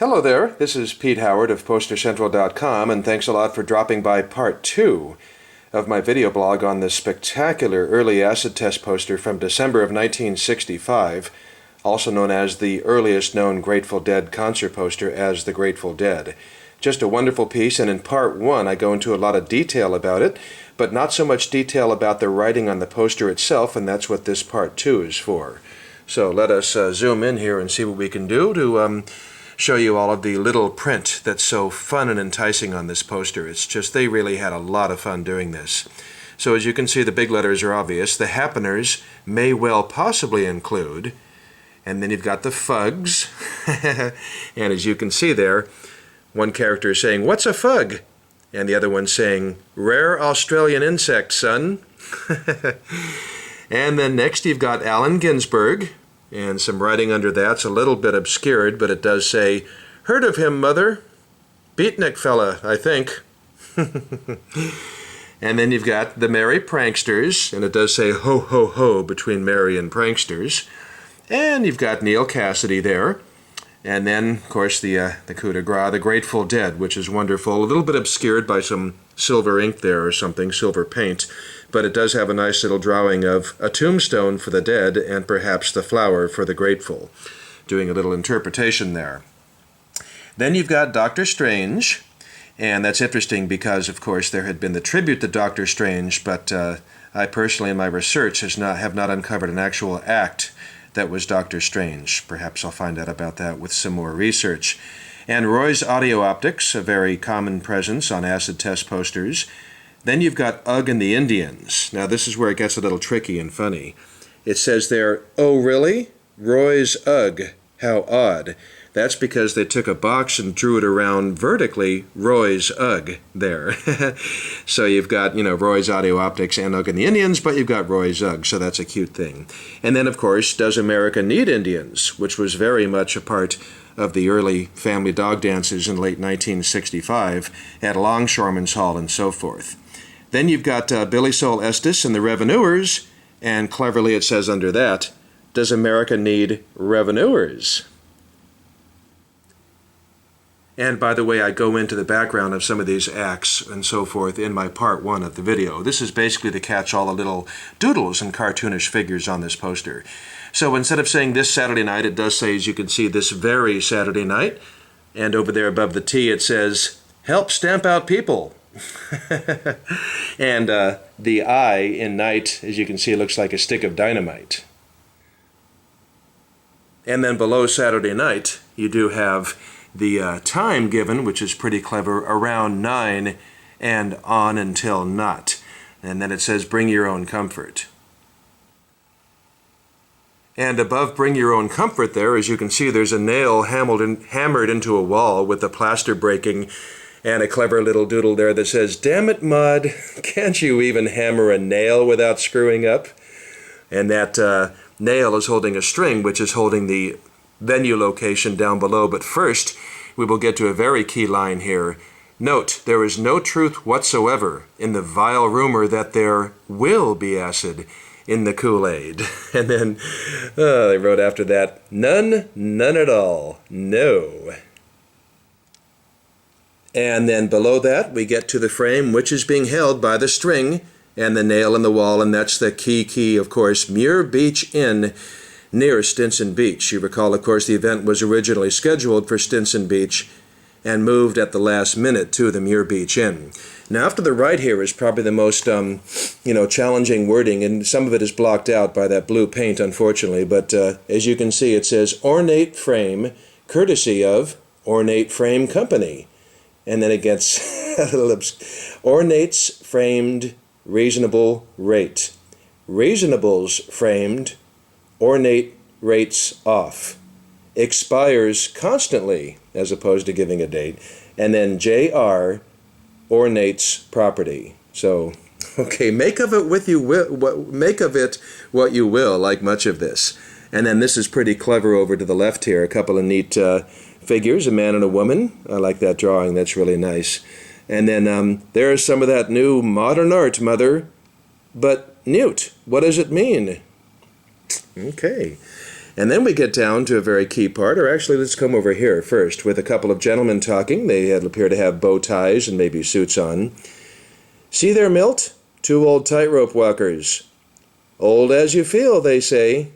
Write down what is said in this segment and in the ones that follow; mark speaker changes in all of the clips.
Speaker 1: Hello there, this is Pete Howard of PosterCentral.com, and thanks a lot for dropping by part 2 of my video blog on this spectacular early acid test poster from December of 1965, also known as the earliest known Grateful Dead concert poster as the Grateful Dead. Just a wonderful piece, and in part 1 I go into a lot of detail about it, but not so much detail about the writing on the poster itself, and that's what this part 2 is for. So let us zoom in here and see what we can do to show you all of the little print that's so fun and enticing on this poster. It's just, they really had a lot of fun doing this. So as you can see, the big letters are obvious. The happeners may well possibly include, and then you've got the fugs, and as you can see there, one character is saying, "What's a fug?" and the other one saying, "Rare Australian insect, son." And then next you've got Allen Ginsberg, and some writing under that's a little bit obscured, but it does say, "Heard of him, mother? Beatnik fella, I think." And then you've got the Merry Pranksters, and it does say "ho ho ho" between Merry and Pranksters. And you've got Neil Cassidy there. And then, of course, the coup de grace, the Grateful Dead, which is wonderful. A little bit obscured by some silver ink there or something, silver paint. But it does have a nice little drawing of a tombstone for the dead and perhaps the flower for the grateful. Doing a little interpretation there. Then you've got Dr. Strange. And that's interesting because, of course, there had been the tribute to Dr. Strange, but I personally, in my research, have not uncovered an actual act that was Dr. Strange. Perhaps I'll find out about that with some more research. And Roy's Audio Optics, a very common presence on acid test posters. Then you've got Ugg and the Indians. Now this is where it gets a little tricky and funny. It says there, "Oh really? Roy's Ugg. How odd." That's because they took a box and drew it around vertically, Roy's Ugg there. So you've got, Roy's Audio Optics and Ugg and the Indians, but you've got Roy's Ugg, so that's a cute thing. And then, of course, Does America Need Indians, which was very much a part of the early family dog dances in late 1965 at Longshoremen's Hall and so forth. Then you've got Billy Sol Estes and the Revenuers, and cleverly it says under that, "Does America Need Revenuers?" And by the way, I go into the background of some of these acts and so forth in my part 1 of the video. This is basically to catch all the little doodles and cartoonish figures on this poster. So instead of saying "this Saturday night," it does say, as you can see, "this very Saturday night." And over there above the T it says, "Help stamp out people." And the I in night, as you can see, looks like a stick of dynamite. And then below Saturday night, you do have the time given, which is pretty clever, around 9 and on until not. And then it says "bring your own comfort." And above "bring your own comfort" there, as you can see, there's a nail hammered into a wall with the plaster breaking, and a clever little doodle there that says, "Damn it, Maude, can't you even hammer a nail without screwing up?" And that nail is holding a string, which is holding the venue location down below. But first, we will get to a very key line here. Note, there is no truth whatsoever in the vile rumor that there will be acid in the Kool-Aid. And then they wrote after that, "None at all, no." And then below that, we get to the frame, which is being held by the string and the nail in the wall, and that's the key, of course, Muir Beach Inn, near Stinson Beach. You recall, of course, the event was originally scheduled for Stinson Beach and moved at the last minute to the Muir Beach Inn. Now, after the right here is probably the most, challenging wording, and some of it is blocked out by that blue paint, unfortunately, but as you can see, it says, "Ornate frame, courtesy of Ornate Frame Company." And then it gets a little ornates framed, reasonable rate. Reasonables framed, ornate rates off. Expires constantly, as opposed to giving a date. And then JR, ornates property. So, okay, make of it what you will, like much of this. And then this is pretty clever over to the left here. A couple of neat figures, a man and a woman. I like that drawing. That's really nice. And then there's some of that new modern art, Mother. But Newt, what does it mean? Okay. And then we get down to a very key part, or actually let's come over here first, with a couple of gentlemen talking. They appear to have bow ties and maybe suits on. "See there, Milt? 2 old tightrope walkers. Old as you feel, they say."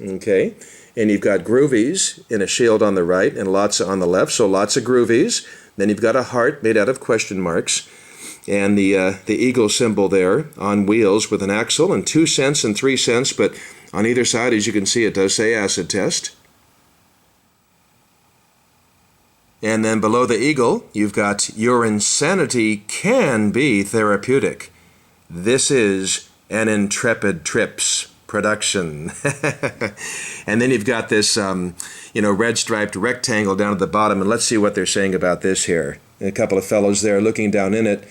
Speaker 1: Okay. And you've got groovies in a shield on the right and lots on the left, so lots of groovies. Then you've got a heart made out of question marks. And the eagle symbol there on wheels with an axle, and 2 cents and 3 cents, but on either side, as you can see, it does say acid test. And then below the eagle, you've got "Your insanity can be therapeutic. This is an Intrepid Trips production." And then you've got this, red striped rectangle down at the bottom, and let's see what they're saying about this here. A couple of fellows there looking down in it.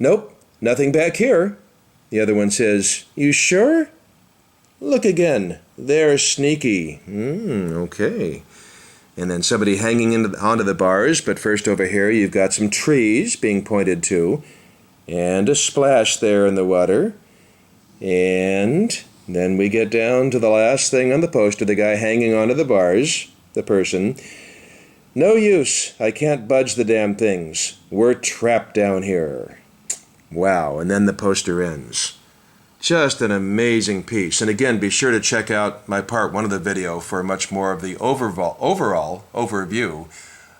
Speaker 1: "Nope, nothing back here." The other one says, "You sure? Look again. They're sneaky." Okay. And then somebody hanging onto the bars, but first over here you've got some trees being pointed to, and a splash there in the water. And then we get down to the last thing on the poster, the guy hanging onto the bars, the person. "No use. I can't budge the damn things. We're trapped down here." Wow, and then the poster ends. Just an amazing piece. And again, be sure to check out my part 1 of the video for much more of the overall overview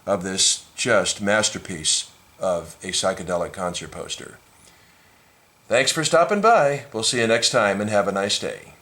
Speaker 1: of this just masterpiece of a psychedelic concert poster. Thanks for stopping by. We'll see you next time, and have a nice day.